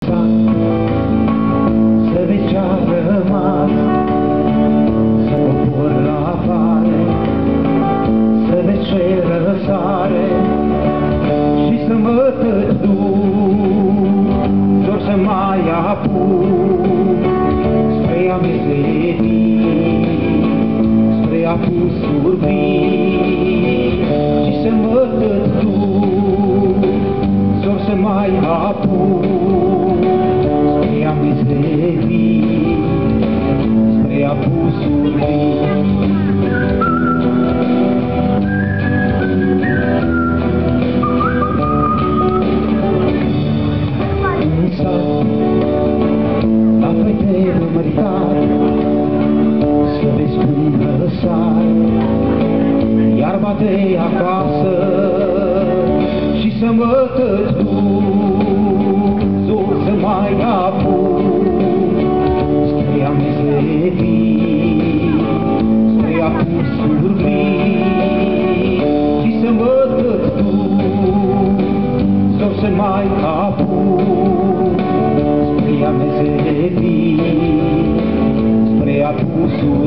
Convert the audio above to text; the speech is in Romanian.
sat, să vezi ce-a rămas, să cobor la vale, să vezi ce răsare și să mă tăduc, doar să mai apuc spre a meserii, spre apusuri vii și să mă tăduc, doar să mai apuc spre a meserii, spre apusuri vii. La fete măritare, să vezi până sar, iarba de acasă și să mă tăduc, zor să mai apuc spre a meserii, spre apusuri vii și să mă tăduc, zor să mai apuc spre a meserii, spre apusuri